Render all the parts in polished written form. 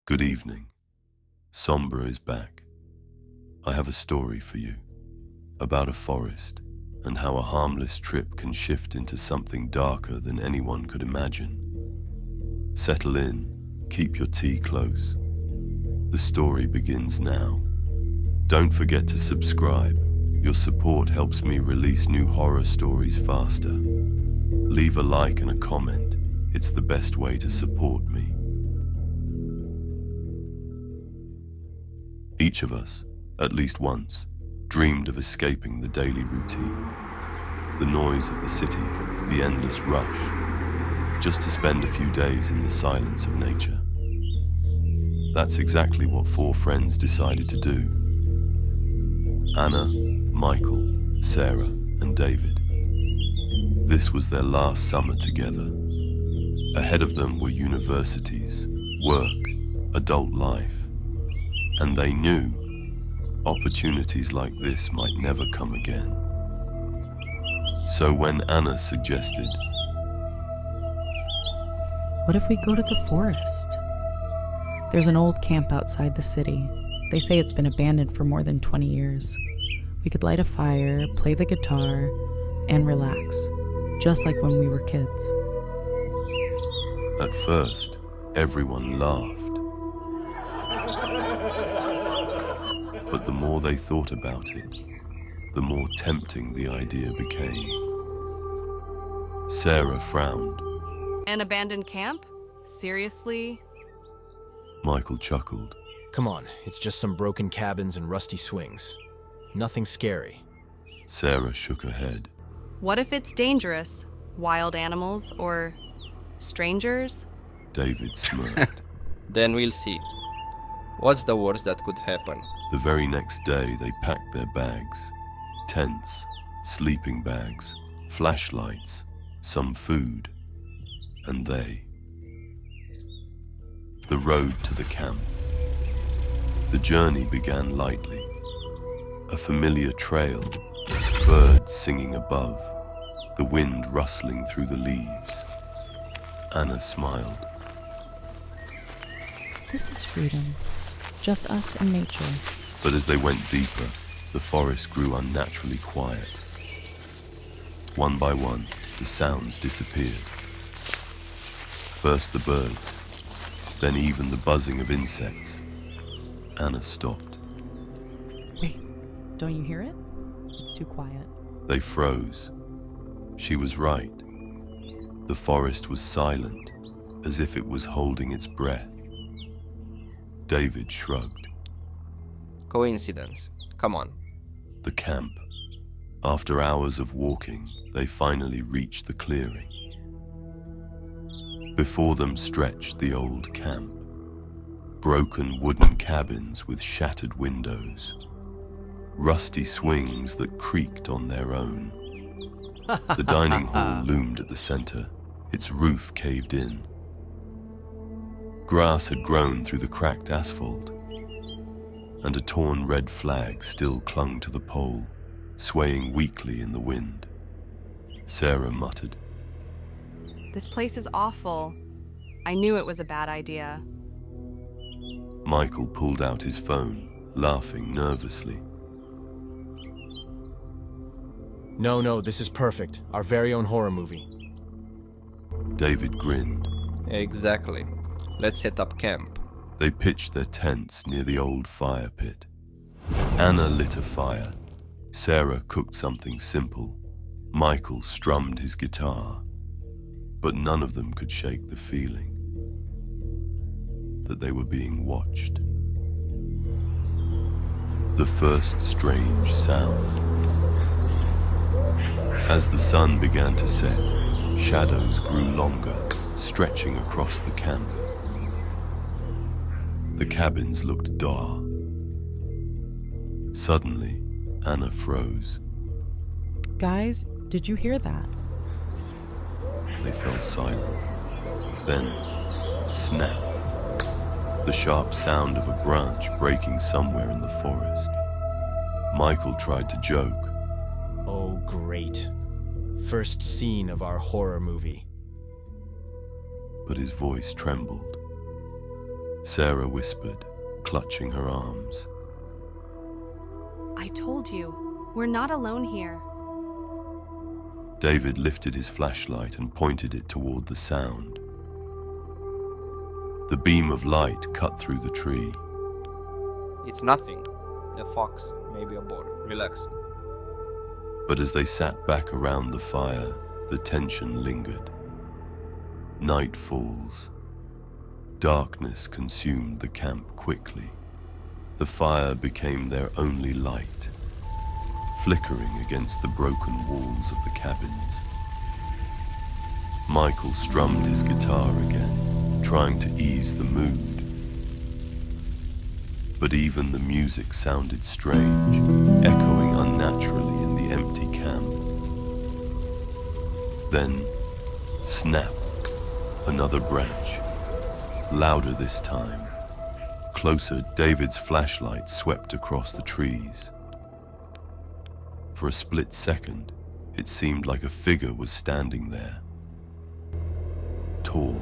Good evening. Sombra is back. I have a story for you about a forest and how a harmless trip can shift into something darker than anyone could imagine. Settle in, keep your tea close. The story begins now. Don't forget to subscribe. Your support helps me release new horror stories faster. Leave a like and a comment. It's the best way to support me. Each of us, at least once, dreamed of escaping the daily routine, the noise of the city, the endless rush, just to spend a few days in the silence of nature. That's exactly what four friends decided to do. Anna, Michael, Sarah, and David. This was their last summer together. Ahead of them were universities, work, adult life. And they knew opportunities like this might never come again. So when Anna suggested, "What if we go to the forest? There's an old camp outside the city. They say it's been abandoned for more than 20 years. We could light a fire, play the guitar, and relax, just like when we were kids." At first, everyone laughed. But the more they thought about it, the more tempting the idea became. Sarah frowned. An abandoned camp? Seriously? Michael chuckled. Come on, it's just some broken cabins and rusty swings. Nothing scary. Sarah shook her head. What if it's dangerous? Wild animals or strangers? David smirked. Then we'll see. What's the worst that could happen? The very next day, they packed their bags. Tents, sleeping bags, flashlights, some food, and they. The road to the camp. The journey began lightly. A familiar trail, birds singing above, the wind rustling through the leaves. Anna smiled. This is freedom. Just us and nature. But as they went deeper, the forest grew unnaturally quiet. One by one, the sounds disappeared. First the birds, then even the buzzing of insects. Anna stopped. Wait, don't you hear it? It's too quiet. They froze. She was right. The forest was silent, as if it was holding its breath. David shrugged. Coincidence. Come on. The camp. After hours of walking, they finally reached the clearing. Before them stretched the old camp. Broken wooden cabins with shattered windows. Rusty swings that creaked on their own. The dining hall loomed at the center, its roof caved in. Grass had grown through the cracked asphalt, and a torn red flag still clung to the pole, swaying weakly in the wind. Sarah muttered, This place is awful. I knew it was a bad idea. Michael pulled out his phone, laughing nervously. No, this is perfect. Our very own horror movie. David grinned. Exactly. Let's set up camp. They pitched their tents near the old fire pit. Anna lit a fire. Sarah cooked something simple. Michael strummed his guitar. But none of them could shake the feeling that they were being watched. The first strange sound. As the sun began to set, shadows grew longer, stretching across the camp. The cabins looked dark. Suddenly, Anna froze. Guys, did you hear that? They fell silent. Then, snap. The sharp sound of a branch breaking somewhere in the forest. Michael tried to joke. Oh, great. First scene of our horror movie. But his voice trembled. Sarah whispered, clutching her arms. I told you, we're not alone here. David lifted his flashlight and pointed it toward the sound. The beam of light cut through the tree. It's nothing. A fox, maybe a boar. Relax. But as they sat back around the fire, the tension lingered. Night falls. Darkness consumed the camp quickly. The fire became their only light, flickering against the broken walls of the cabins. Michael strummed his guitar again, trying to ease the mood. But even the music sounded strange, echoing unnaturally in the empty camp. Then, snap, another branch, louder this time. Closer, David's flashlight swept across the trees. For a split second, it seemed like a figure was standing there. Tall,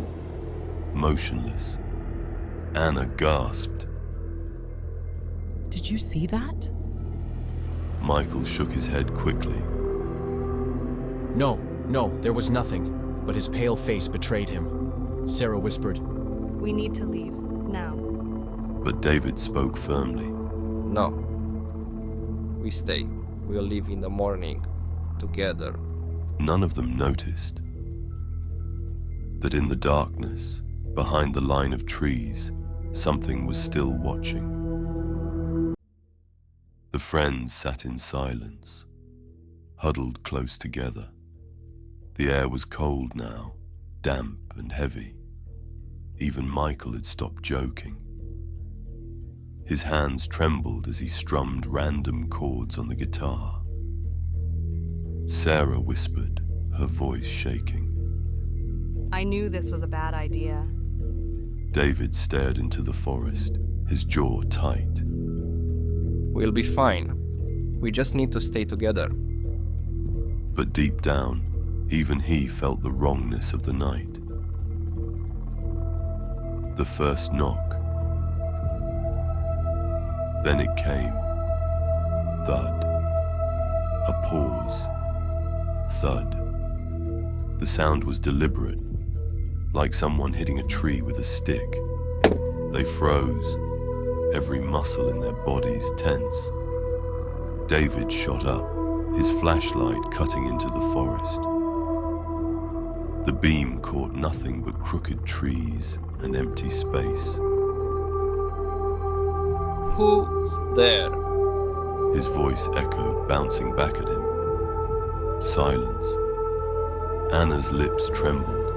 motionless. Anna gasped. Did you see that? Michael shook his head quickly. No, there was nothing, but his pale face betrayed him. Sarah whispered, We need to leave, now. But David spoke firmly. No. We stay. We'll leave in the morning. Together. None of them noticed that in the darkness, behind the line of trees, something was still watching. The friends sat in silence, huddled close together. The air was cold now, damp and heavy. Even Michael had stopped joking. His hands trembled as he strummed random chords on the guitar. Sarah whispered, her voice shaking. I knew this was a bad idea. David stared into the forest, his jaw tight. We'll be fine. We just need to stay together. But deep down, even he felt the wrongness of the night. The first knock. Then it came. Thud. A pause. Thud. The sound was deliberate, like someone hitting a tree with a stick. They froze, every muscle in their bodies tense. David shot up, his flashlight cutting into the forest. The beam caught nothing but crooked trees and empty space. Who's there? His voice echoed, bouncing back at him. Silence. Anna's lips trembled.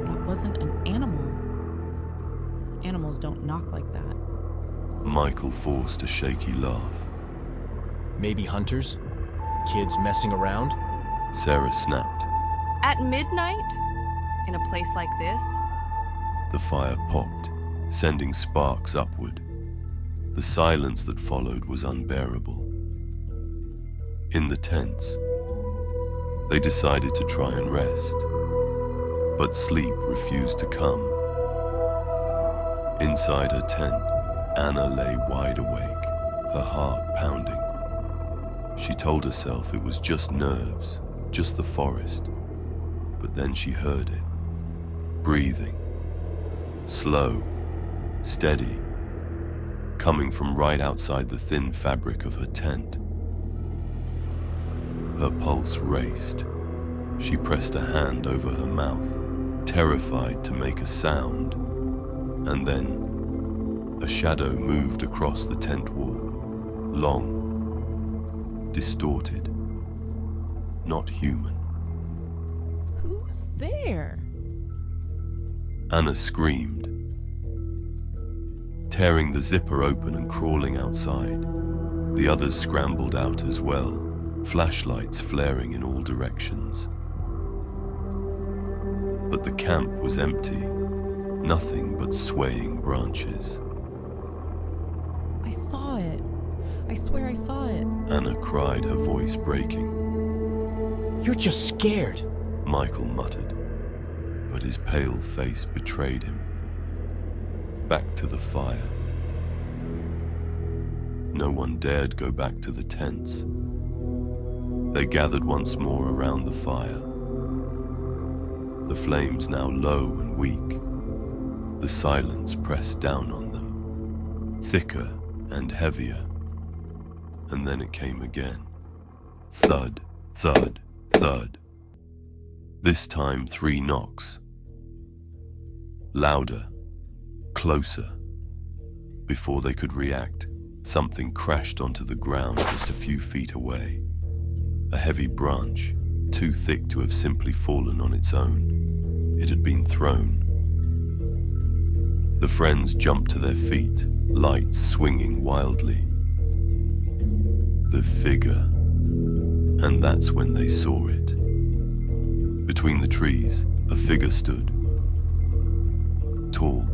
That wasn't an animal. Animals don't knock like that. Michael forced a shaky laugh. maybe hunters? Kids messing around? Sarah snapped. At midnight? In a place like this? The fire popped, sending sparks upward. The silence that followed was unbearable. In the tents, they decided to try and rest, but sleep refused to come. Inside her tent, Anna lay wide awake, her heart pounding. She told herself it was just nerves, just the forest, but then she heard it, breathing, slow, steady, coming from right outside the thin fabric of her tent. Her pulse raced. She pressed a hand over her mouth, terrified to make a sound. And then, a shadow moved across the tent wall, long, distorted, not human. Who's there? Anna screamed, tearing the zipper open and crawling outside. The others scrambled out as well, flashlights flaring in all directions. But the camp was empty, nothing but swaying branches. I saw it. I swear I saw it. Anna cried, her voice breaking. You're just scared. Michael muttered, but his pale face betrayed him. back to the fire. No one dared go back to the tents. They gathered once more around the fire. The flames now low and weak. The silence pressed down on them, thicker and heavier. And then it came again. Thud, thud, thud. This time 3 knocks. Louder, closer. Before they could react, something crashed onto the ground just a few feet away. A heavy branch, too thick to have simply fallen on its own. It had been thrown. The friends jumped to their feet, lights swinging wildly. The figure. And that's when they saw it. Between the trees, a figure stood. Tall.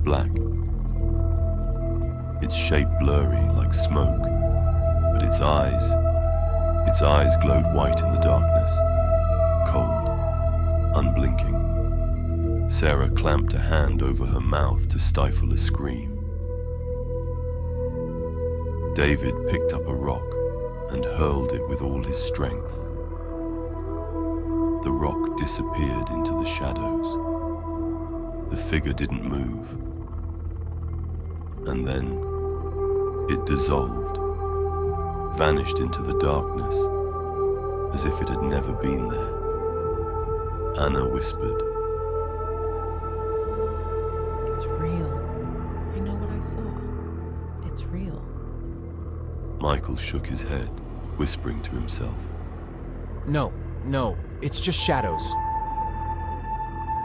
Black. Its shape blurry like smoke, but its eyes glowed white in the darkness. Cold. Unblinking. Sarah clamped a hand over her mouth to stifle a scream. David picked up a rock and hurled it with all his strength. The rock disappeared into the shadows. The figure didn't move. And then it dissolved, vanished into the darkness, as if it had never been there. Anna whispered, It's real. I know what I saw. It's real. Michael shook his head, whispering to himself. No, it's just shadows.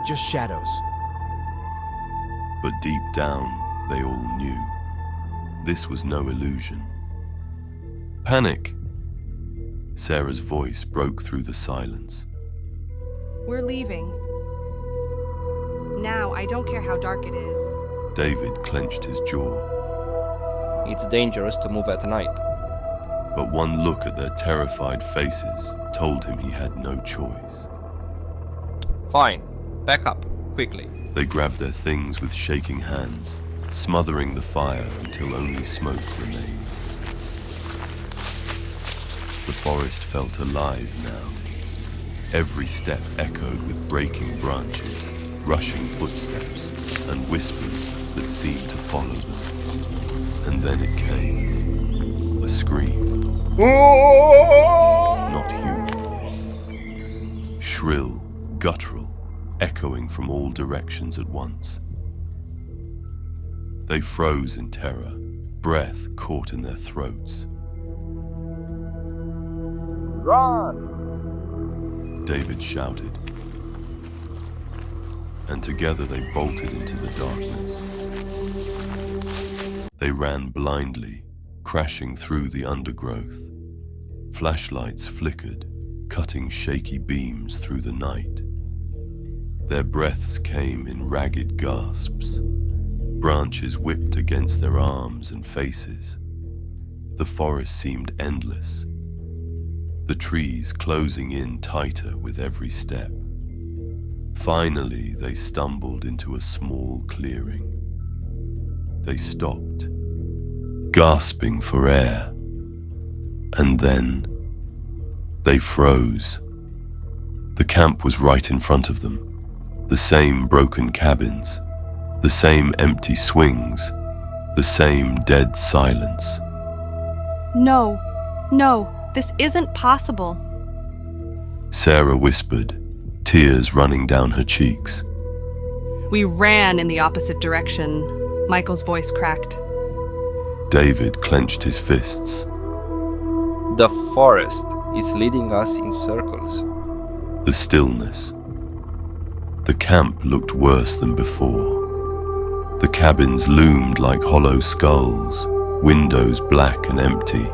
Just shadows. But deep down, they all knew. This was no illusion. Panic! Sarah's voice broke through the silence. We're leaving. Now, I don't care how dark it is. David clenched his jaw. It's dangerous to move at night. But one look at their terrified faces told him he had no choice. Fine. Back up, quickly. They grabbed their things with shaking hands, smothering the fire until only smoke remained. The forest felt alive now. Every step echoed with breaking branches, rushing footsteps, and whispers that seemed to follow them. And then it came. A scream. Not human. Shrill, guttural, echoing from all directions at once. They froze in terror, breath caught in their throats. Run! David shouted. And together they bolted into the darkness. They ran blindly, crashing through the undergrowth. Flashlights flickered, cutting shaky beams through the night. Their breaths came in ragged gasps. Branches whipped against their arms and faces. The forest seemed endless, the trees closing in tighter with every step. Finally, they stumbled into a small clearing. They stopped, gasping for air, and then they froze. The camp was right in front of them. The same broken cabins, the same empty swings, the same dead silence. No, this isn't possible. Sarah whispered, tears running down her cheeks. We ran in the opposite direction. Michael's voice cracked. David clenched his fists. The forest is leading us in circles. The stillness. The camp looked worse than before. The cabins loomed like hollow skulls, windows black and empty.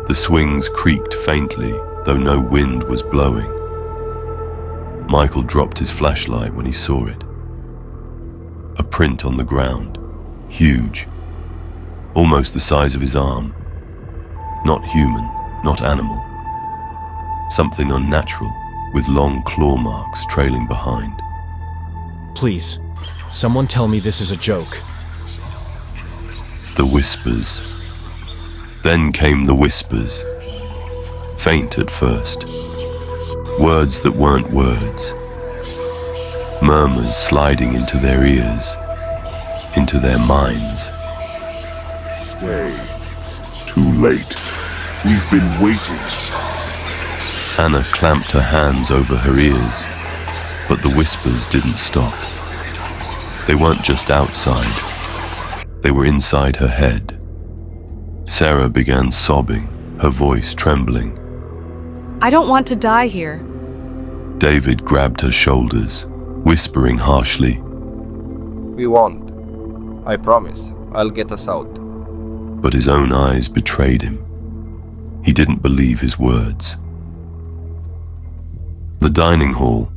The swings creaked faintly, though no wind was blowing. Michael dropped his flashlight when he saw it. A print on the ground, huge, almost the size of his arm. Not human, not animal. Something unnatural, with long claw marks trailing behind. Please, Someone tell me this is a joke. The whispers. Then came the whispers. Faint at first. Words that weren't words. Murmurs sliding into their ears, into their minds. Stay. Too late. We've been waiting. Anna clamped her hands over her ears, but the whispers didn't stop. They weren't just outside. They were inside her head. Sarah began sobbing, her voice trembling. I don't want to die here. David grabbed her shoulders, whispering harshly. We won't. I promise. I'll get us out. But his own eyes betrayed him. He didn't believe his words. The dining hall.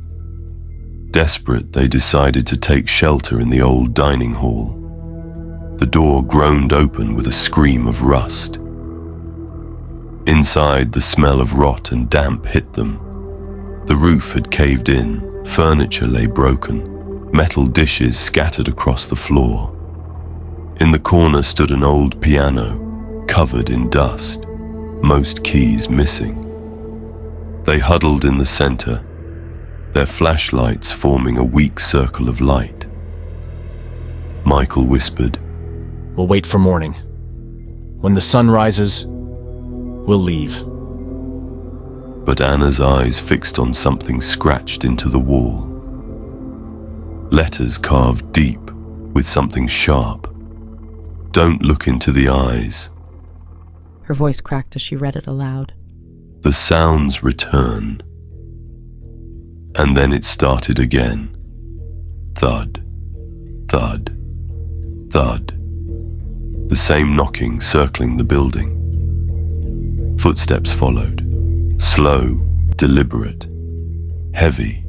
Desperate, they decided to take shelter in the old dining hall. The door groaned open with a scream of rust. Inside, the smell of rot and damp hit them. The roof had caved in, furniture lay broken, metal dishes scattered across the floor. In the corner stood an old piano, covered in dust, most keys missing. They huddled in the center, their flashlights forming a weak circle of light. Michael whispered, We'll wait for morning. When the sun rises, we'll leave. but Anna's eyes fixed on something scratched into the wall. Letters carved deep with something sharp. Don't look into the eyes. Her voice cracked as she read it aloud. The sounds return. And then it started again. Thud, thud, thud. The same knocking circling the building. Footsteps followed. Slow, deliberate, heavy,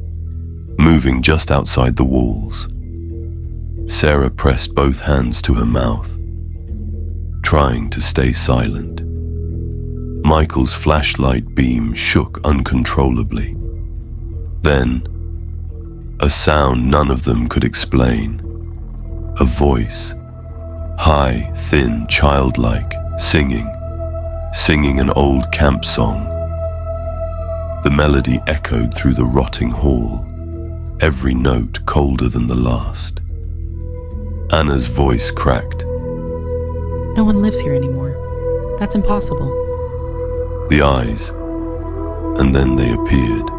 moving just outside the walls. Sarah pressed both hands to her mouth, trying to stay silent. Michael's flashlight beam shook uncontrollably. Then, a sound none of them could explain. A voice, high, thin, childlike, singing an old camp song. The melody echoed through the rotting hall, every note colder than the last. Anna's voice cracked. No one lives here anymore. That's impossible. The eyes, and then they appeared.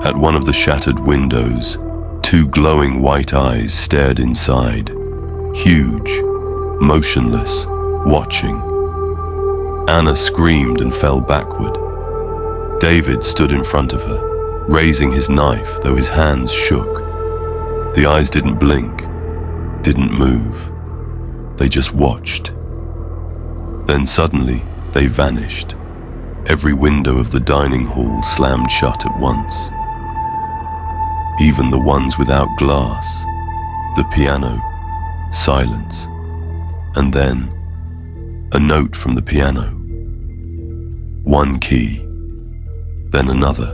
At one of the shattered windows, two glowing white eyes stared inside, huge, motionless, watching. Anna screamed and fell backward. David stood in front of her, raising his knife, though his hands shook. The eyes didn't blink, didn't move. They just watched. Then suddenly, they vanished. Every window of the dining hall slammed shut at once. Even the ones without glass, the piano, silence, and then a note from the piano. One key, then another,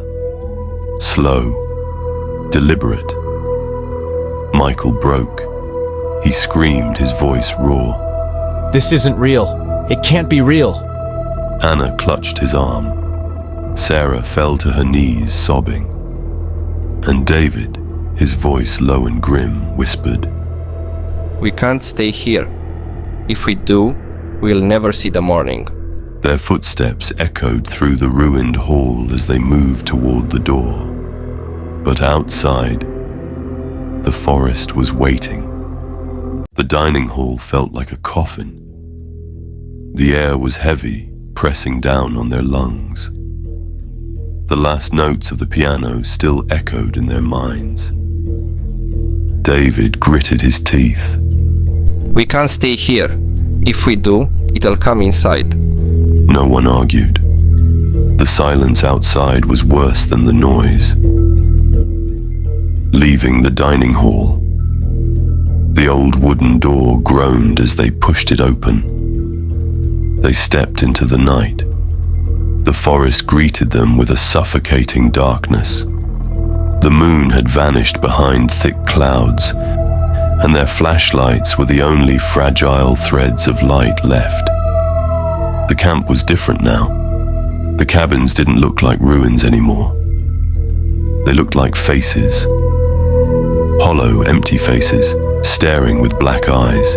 slow, deliberate. Michael broke. He screamed, his voice raw. This isn't real. It can't be real. Anna clutched his arm. Sarah fell to her knees, sobbing. And David, his voice low and grim, whispered, We can't stay here. If we do, we'll never see the morning. Their footsteps echoed through the ruined hall as they moved toward the door. But outside, the forest was waiting. The dining hall felt like a coffin. The air was heavy, pressing down on their lungs. The last notes of the piano still echoed in their minds. David gritted his teeth. We can't stay here. If we do, it'll come inside. No one argued. The silence outside was worse than the noise. Leaving the dining hall, the old wooden door groaned as they pushed it open. They stepped into the night. The forest greeted them with a suffocating darkness. The moon had vanished behind thick clouds, and their flashlights were the only fragile threads of light left. The camp was different now. The cabins didn't look like ruins anymore. They looked like faces. Hollow, empty faces, staring with black eyes.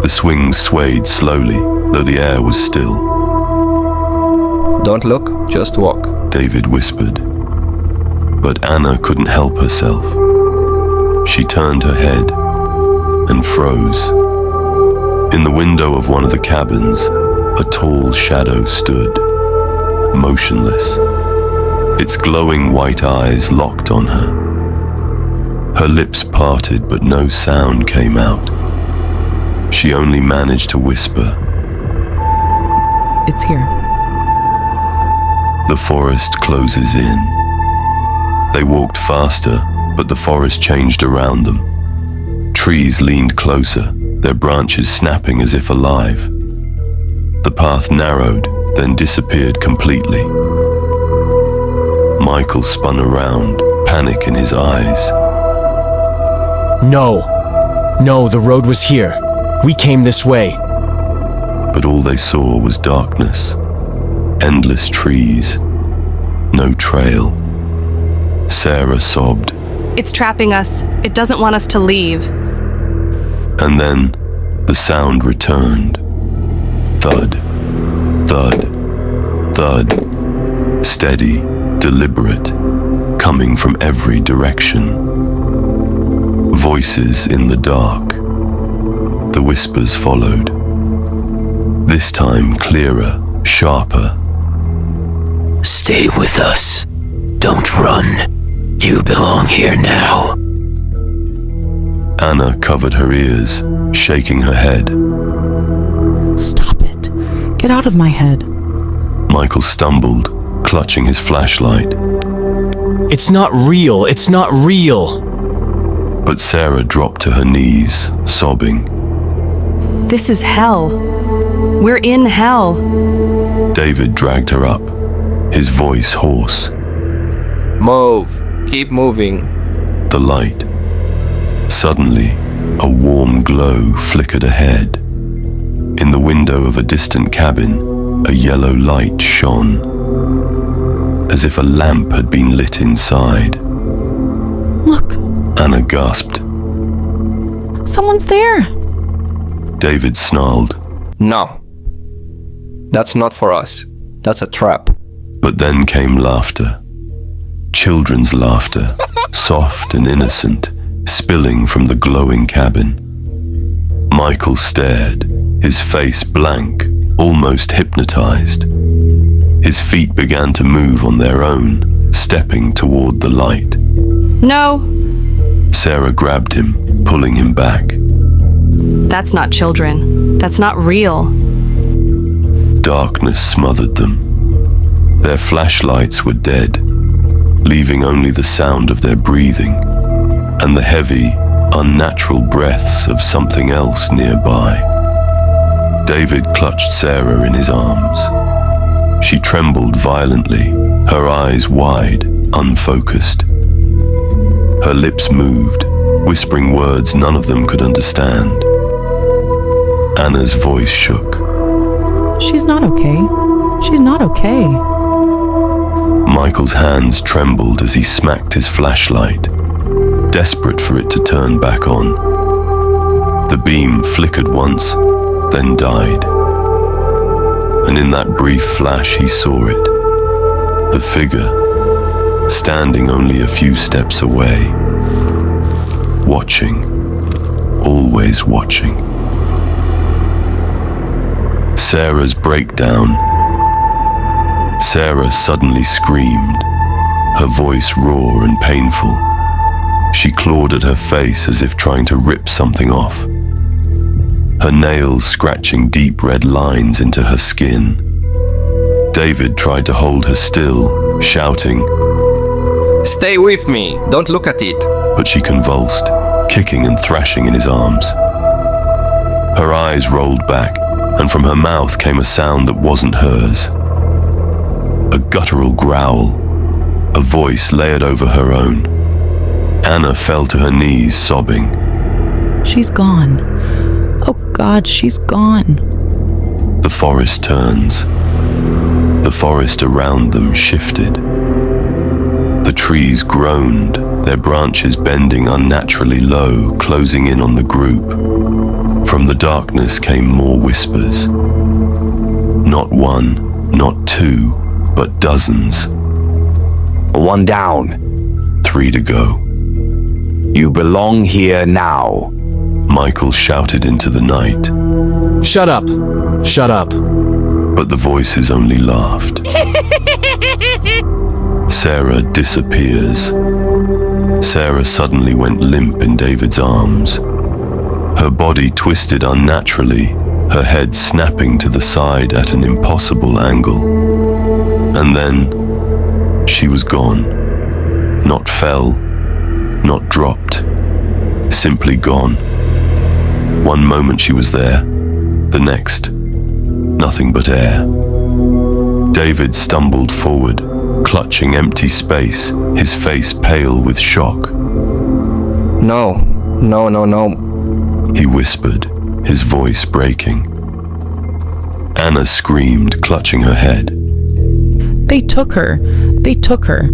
The swings swayed slowly, though the air was still. Don't look, just walk. David whispered. But Anna couldn't help herself. She turned her head and froze. In the window of one of the cabins, a tall shadow stood, motionless. Its glowing white eyes locked on her. Her lips parted, but no sound came out. She only managed to whisper, It's here. "The forest closes in." They walked faster, but the forest changed around them. Trees leaned closer, their branches snapping as if alive. The path narrowed, then disappeared completely. Michael spun around, panic in his eyes. No! No, the road was here. We came this way. But all they saw was darkness. Endless trees. No trail. Sarah sobbed. It's trapping us. It doesn't want us to leave. And then the sound returned. Thud. Thud. Thud. Steady, deliberate, coming from every direction. Voices in the dark. The whispers followed. This time clearer, sharper. Stay with us. Don't run. You belong here now. Anna covered her ears, shaking her head. Stop it. Get out of my head. Michael stumbled, clutching his flashlight. It's not real. It's not real. But Sarah dropped to her knees, sobbing. This is hell. We're in hell. David dragged her up, his voice hoarse. Move. Keep moving. The light. Suddenly, a warm glow flickered ahead. In the window of a distant cabin, a yellow light shone, as if a lamp had been lit inside. Look, Anna gasped. someone's there. David snarled, No. That's not for us. That's a trap. but then came laughter. Children's laughter, soft and innocent, spilling from the glowing cabin. Michael stared, his face blank, almost hypnotized. His feet began to move on their own, stepping toward the light. No, Sarah grabbed him, pulling him back. that's not children. That's not real. Darkness smothered them. Their flashlights were dead, leaving only the sound of their breathing and the heavy, unnatural breaths of something else nearby. David clutched Sarah in his arms. She trembled violently, her eyes wide, unfocused. Her lips moved, whispering words none of them could understand. Anna's voice shook. She's not okay. She's not okay. Michael's hands trembled as he smacked his flashlight, desperate for it to turn back on. The beam flickered once, then died. And in that brief flash he saw it. The figure, standing only a few steps away. Watching, always watching. Sarah's breakdown. Sarah suddenly screamed, her voice raw and painful. She clawed at her face as if trying to rip something off, her nails scratching deep red lines into her skin. David tried to hold her still, shouting, Stay with me. Don't look at it. but she convulsed, kicking and thrashing in his arms. Her eyes rolled back, and from her mouth came a sound that wasn't hers. A guttural growl, a voice layered over her own. Anna fell to her knees, sobbing. She's gone. Oh God, she's gone. The forest turns. The forest around them shifted. The trees groaned, their branches bending unnaturally low, closing in on the group. From the darkness came more whispers. Not one, not two, but dozens. One down. 3 to go. You belong here now. Michael shouted into the night. Shut up! Shut up! But the voices only laughed. Sarah disappears. Sarah suddenly went limp in David's arms. Her body twisted unnaturally, her head snapping to the side at an impossible angle. And then she was gone. Not fell, not dropped, simply gone. One moment she was there, the next, nothing but air. David stumbled forward, clutching empty space, his face pale with shock. No, no, no, no. He whispered, his voice breaking. Anna screamed, clutching her head. They took her. They took her.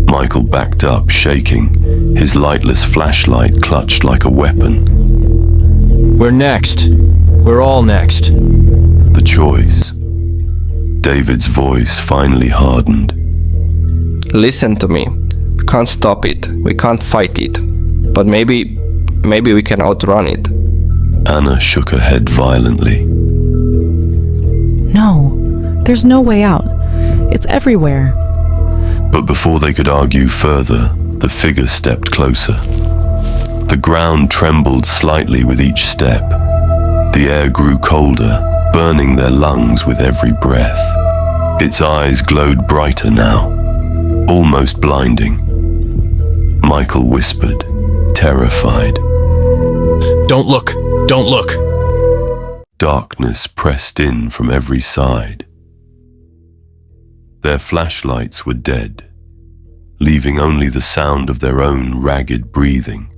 Michael backed up, shaking, his lightless flashlight clutched like a weapon. We're next. We're all next. The choice. David's voice finally hardened. Listen to me. We can't stop it. We can't fight it. But maybe we can outrun it. Anna shook her head violently. No, there's no way out. It's everywhere. But before they could argue further, the figure stepped closer. The ground trembled slightly with each step. The air grew colder, burning their lungs with every breath. Its eyes glowed brighter now, almost blinding. Michael whispered, terrified. Don't look! Don't look! Darkness pressed in from every side. Their flashlights were dead, leaving only the sound of their own ragged breathing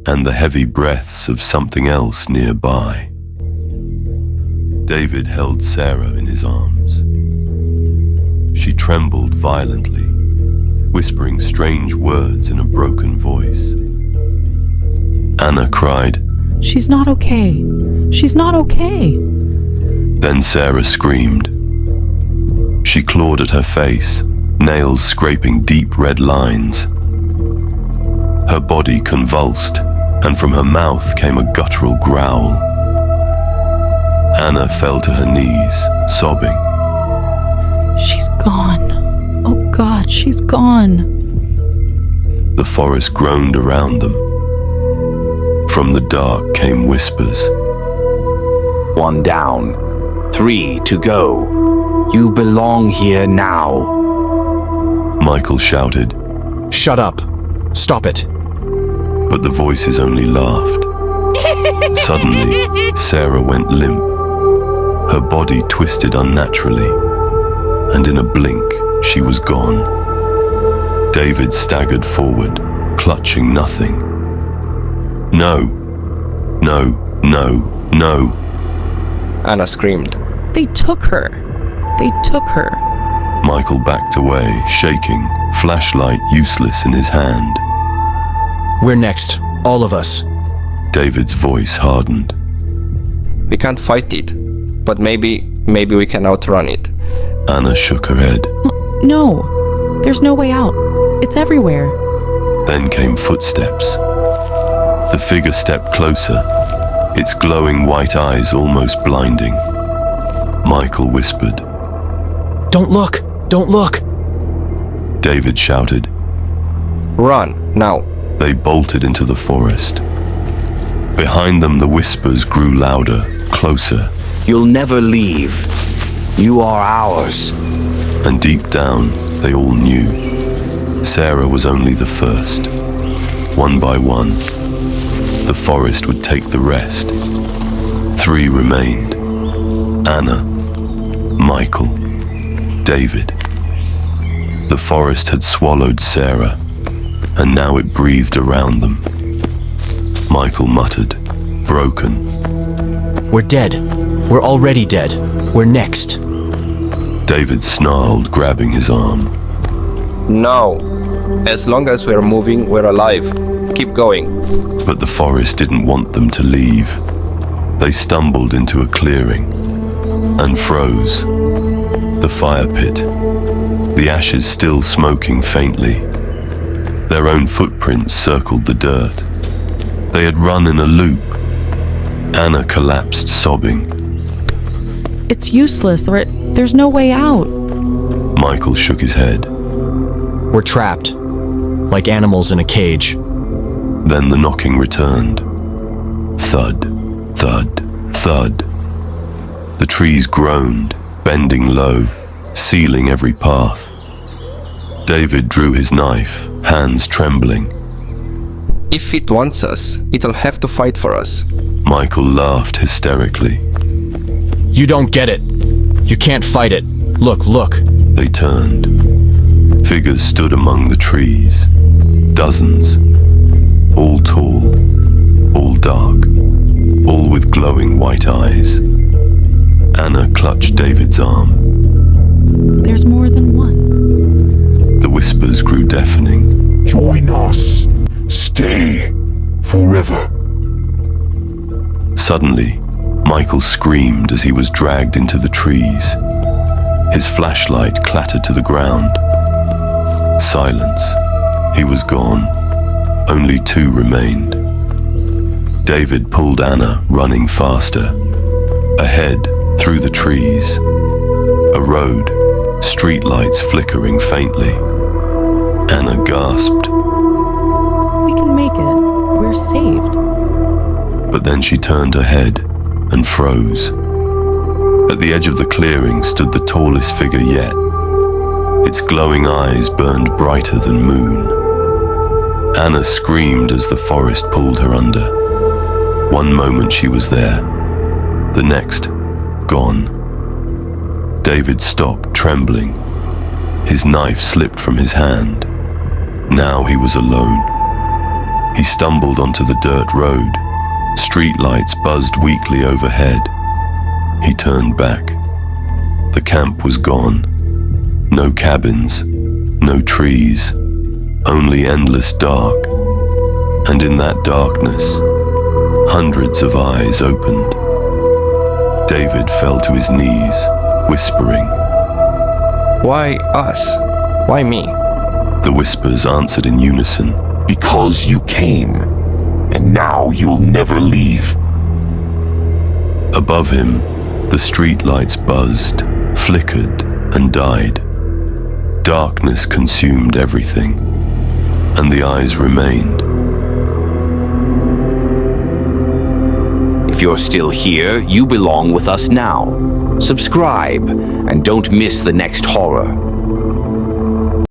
and the heavy breaths of something else nearby. David held Sarah in his arms. She trembled violently, whispering strange words in a broken voice. Anna cried, She's not okay. She's not okay. Then Sarah screamed. She clawed at her face, nails scraping deep red lines. Her body convulsed, and from her mouth came a guttural growl. Anna fell to her knees, sobbing. She's gone. Oh God, she's gone. The forest groaned around them. From the dark came whispers. One down. 3 to go. You belong here now. Michael shouted. Shut up! Stop it! But the voices only laughed. Suddenly, Sarah went limp. Her body twisted unnaturally, and in a blink, she was gone. David staggered forward, clutching nothing. No, no, no, no. Anna screamed. They took her. They took her. Michael backed away, shaking, flashlight useless in his hand. We're next. All of us. David's voice hardened. We can't fight it. But maybe we can outrun it. Anna shook her head. No, there's no way out. It's everywhere. Then came footsteps. The figure stepped closer, its glowing white eyes almost blinding. Michael whispered. Don't look! Don't look! David shouted. Run, now. They bolted into the forest. Behind them the whispers grew louder, closer. You'll never leave. You are ours. And deep down, they all knew. Sarah was only the first. One by one, the forest would take the rest. 3 remained. Anna, Michael, David. The forest had swallowed Sarah, and now it breathed around them. Michael muttered, broken. We're dead. We're already dead. We're next. David snarled, grabbing his arm. No. As long as we're moving, we're alive. Keep going. But the forest didn't want them to leave. They stumbled into a clearing and froze. The fire pit, the ashes still smoking faintly. Their own footprints circled the dirt. They had run in a loop. Anna collapsed, sobbing. It's useless, there's no way out. Michael shook his head. We're trapped, like animals in a cage. Then the knocking returned. Thud, thud, thud. The trees groaned, bending low, sealing every path. David drew his knife, hands trembling. If it wants us, it'll have to fight for us. Michael laughed hysterically. You don't get it. You can't fight it. Look. They turned. Figures stood among the trees. Dozens. All tall, all dark, all with glowing white eyes. Anna clutched David's arm. There's more than one. The whispers grew deafening. Join us. Stay. Forever. Suddenly, Michael screamed as he was dragged into the trees. His flashlight clattered to the ground. Silence. He was gone. Only two remained. David pulled Anna, running faster. Ahead, through the trees. A road, streetlights flickering faintly. Anna gasped. We can make it. We're saved. But then she turned her head and froze. At the edge of the clearing stood the tallest figure yet. Its glowing eyes burned brighter than moon. Anna screamed as the forest pulled her under. One moment she was there, the next, gone. David stopped, trembling. His knife slipped from his hand. Now he was alone. He stumbled onto the dirt road. Streetlights buzzed weakly overhead. He turned back. The camp was gone. No cabins, no trees, only endless dark. And in that darkness, hundreds of eyes opened. David fell to his knees, whispering. Why us? Why me? The whispers answered in unison. Because you came, and now you'll never leave. Above him, the streetlights buzzed, flickered, and died. Darkness consumed everything, and the eyes remained. If you're still here, you belong with us now. Subscribe, and don't miss the next horror.